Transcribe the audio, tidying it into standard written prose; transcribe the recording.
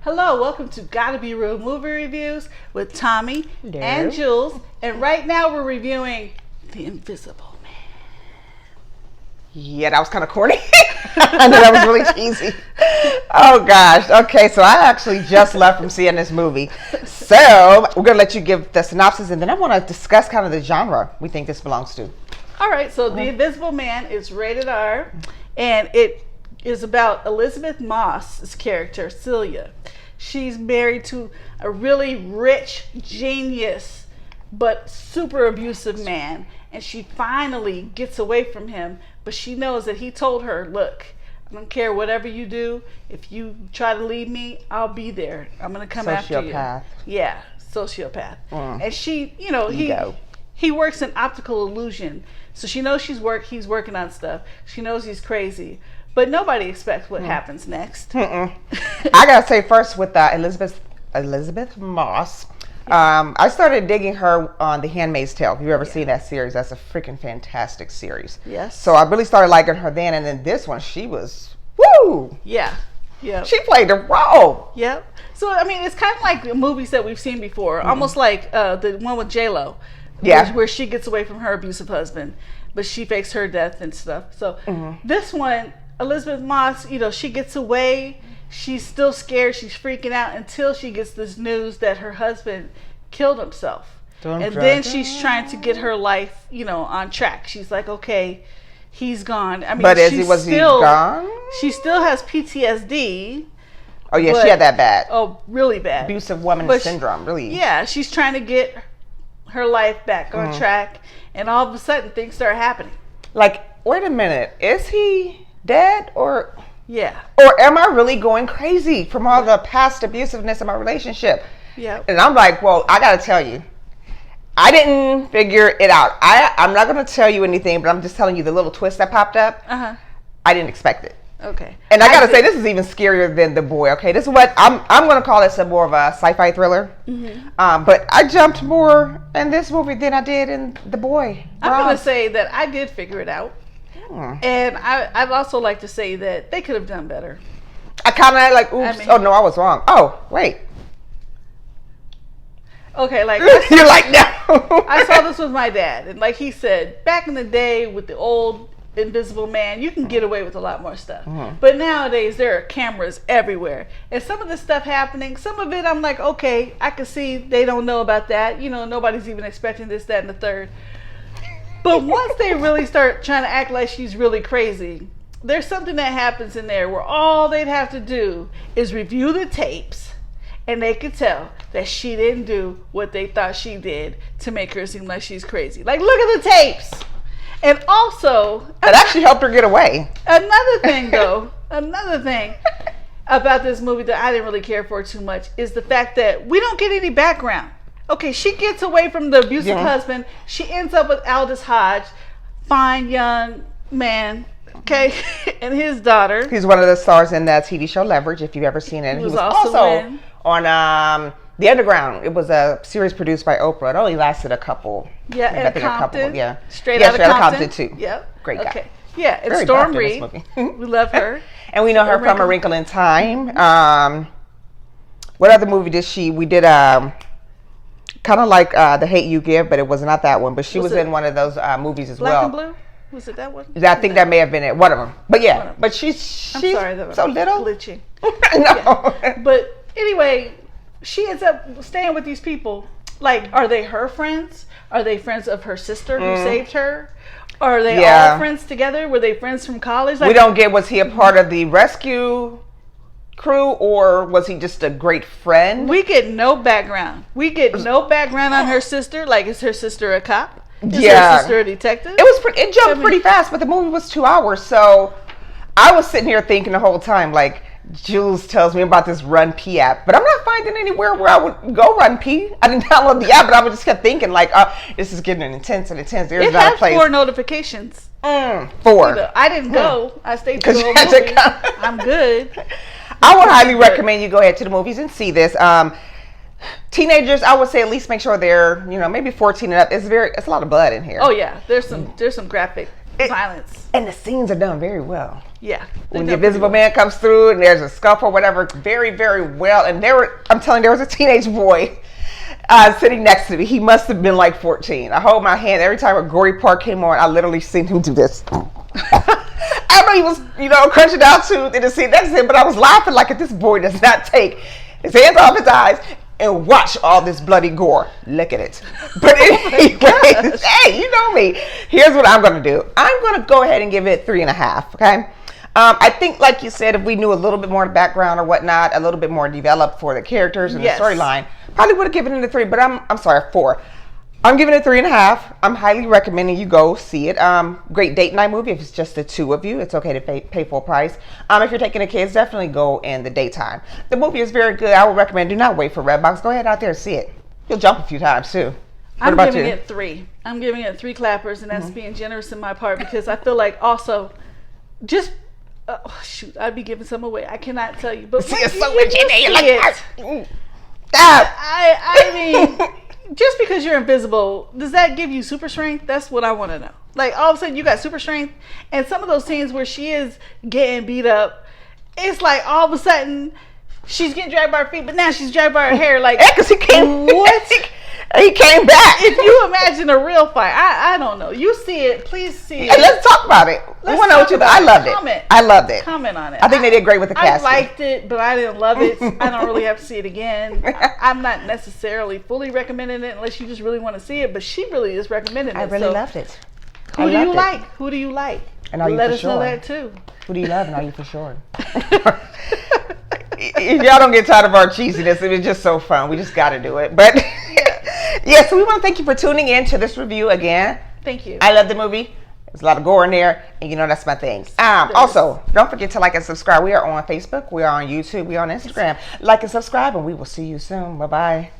Hello, welcome to Gotta Be Real Movie Reviews with Thommi Hello. and Jules. And right now we're reviewing The Invisible Man. Yeah, that was kind of corny. I know that was really cheesy. Oh gosh. Okay, so I actually just left from seeing this movie. So we're gonna let you give the synopsis, and then I want to discuss kind of the genre we think this belongs to. All right, so The Invisible Man is rated R, and it is about Elizabeth Moss's character, Celia. She's married to a really rich, genius, but super abusive man, and she finally gets away from him, but she knows that he told her, look, I don't care whatever you do. If you try to leave me, I'll be there. I'm going to come after you. Sociopath. Yeah, sociopath. And she, you know, Ego. he works in optical illusion. So she knows he's working on stuff. She knows he's crazy. But nobody expects what happens next. I gotta say first with Elizabeth Moss, I started digging her on The Handmaid's Tale. If you've ever seen that series, that's a freaking fantastic series. Yes. So I really started liking her then, and then this one, she was woo. Yeah. Yeah. She played the role. Yep. So I mean, it's kind of like movies that we've seen before, almost like the one with J-Lo. Yeah. Where she gets away from her abusive husband, but she fakes her death and stuff. So this one, Elizabeth Moss, you know, she gets away. She's still scared. She's freaking out until she gets this news that her husband killed himself. And then she's trying to get her life, you know, on track. She's like, okay, he's gone. I mean, But was he gone? She still has PTSD. Oh yeah, she had that bad. Oh, really bad. Abusive woman But syndrome, really. Yeah, she's trying to get her life back on track, and all of a sudden things start happening. Like, wait a minute, is he dead or am I really going crazy from all the past abusiveness in my relationship? Yeah. And I'm like, well, I gotta tell you, I didn't figure it out. I'm not gonna tell you anything, but I'm just telling you the little twist that popped up. I didn't expect it. Okay. And I gotta say, this is even scarier than The Boy. Okay, this is what I'm gonna call this more of a sci-fi thriller. But I jumped more in this movie than I did in The Boy. I'm gonna say that I did figure it out, and I'd also like to say that they could have done better. I kind of like, oops, oh no, I was wrong. Oh wait. Okay, like you're like no. I saw this with my dad, and like he said, back in the day with the old Invisible Man, you can get away with a lot more stuff. But nowadays there are cameras everywhere, and some of the stuff happening, some of it I'm like, okay, I can see they don't know about that. You know, nobody's even expecting this, that, and the third. But once they really start trying to act like she's really crazy, there's something that happens in there where all they'd have to do is review the tapes, and they could tell that she didn't do what they thought she did to make her seem like she's crazy. Like, look at the tapes. And also, it actually helped her get away. Another thing about this movie that I didn't really care for too much is the fact that we don't get any background. Okay, she gets away from the abusive husband. She ends up with Aldous Hodge, fine young man, okay, and his daughter. He's one of the stars in that TV show Leverage, if you've ever seen it. He was also on The Underground. It was a series produced by Oprah. It only lasted a couple. Yeah, and Compton. Straight out of Compton too. Yep. Great guy. Okay. Yeah, and Very Storm buff in Reed. this movie. We love her. And we know her from A Wrinkle in Time. What other movie did she? We did kind of like The Hate You Give, but it was not that one. But she was in one of those movies as well. Black and Blue? Was it that one? I think that may have been it. One of them. But yeah, but she's I'm sorry, that so little. Glitching. No. Yeah. But anyway, she ends up staying with these people. Like, are they her friends? Are they friends of her sister who saved her? Are they all friends together? Were they friends from college? Like, we don't get, was he a part of the rescue crew, or was he just a great friend? We get no background. We get no background on her sister. Like, is her sister a cop? Is her sister a detective? It jumped pretty fast, but the movie was 2 hours, so I was sitting here thinking the whole time, like, Jules tells me about this Run P app, but I'm not finding anywhere where I would go Run P. I didn't download the app, but I would just kept thinking, like, this is getting intense and intense. There's not a place. 4 notifications. 4. You know, I didn't go. I stayed through the whole movie. I'm good. I would highly recommend you go ahead to the movies and see this. Teenagers, I would say at least make sure they're, maybe 14 and up. It's a lot of blood in here. Oh yeah, there's some graphic violence. And the scenes are done very well. Yeah. When the Invisible Man comes through and there's a scuffle or whatever, very, very well. And I'm telling you, there was a teenage boy sitting next to me. He must have been like 14. I hold my hand. Every time a gory part came on, I literally seen him do this. I know he was, crunching down tooth in the seat next to him, but I was laughing like, if this boy does not take his hands off his eyes and watch all this bloody gore. Look at it. But anyways, hey, you know me. Here's what I'm going to do. I'm going to go ahead and give it 3.5, okay? I think, like you said, if we knew a little bit more of the background or whatnot, a little bit more developed for the characters and the storyline, probably would have given it a 3, but I'm sorry, 4. I'm giving it 3.5. I'm highly recommending you go see it. Great date night movie. If it's just the two of you, it's okay to pay full price. If you're taking the kids, definitely go in the daytime. The movie is very good. I would recommend. Do not wait for Redbox. Go ahead out there and see it. You'll jump a few times too. I'm giving it 3. I'm giving it 3 clappers, and that's being generous in my part because I feel like also just I'd be giving some away. I cannot tell you, but see so much in there. You're like, I mean. Just because you're invisible, does that give you super strength? That's what I want to know. Like, all of a sudden, you got super strength, and some of those scenes where she is getting beat up, it's like all of a sudden, she's getting dragged by her feet, but now she's dragged by her hair. Like, because he came. What? He came back. If you imagine a real fight, I don't know. You see it, please see it. Let's talk about it. I want to know what you thought. I loved it. I loved it. Comment on it. I think they did great with the casting. I liked it, but I didn't love it. I don't really have to see it again. I'm not necessarily fully recommending it unless you just really want to see it, but she really is recommending it. I really loved it. Who do you like? Who do you like? And are you let for us sure? know that too. Who do you love and are you for sure? If y'all don't get tired of our cheesiness, it was just so fun. We just got to do it. But yeah, so we want to thank you for tuning in to this review again. Thank you. I love the movie. There's a lot of gore in there, and that's my thing. Also, don't forget to like and subscribe. We are on Facebook. We are on YouTube. We are on Instagram. Like and subscribe, and we will see you soon. Bye-bye.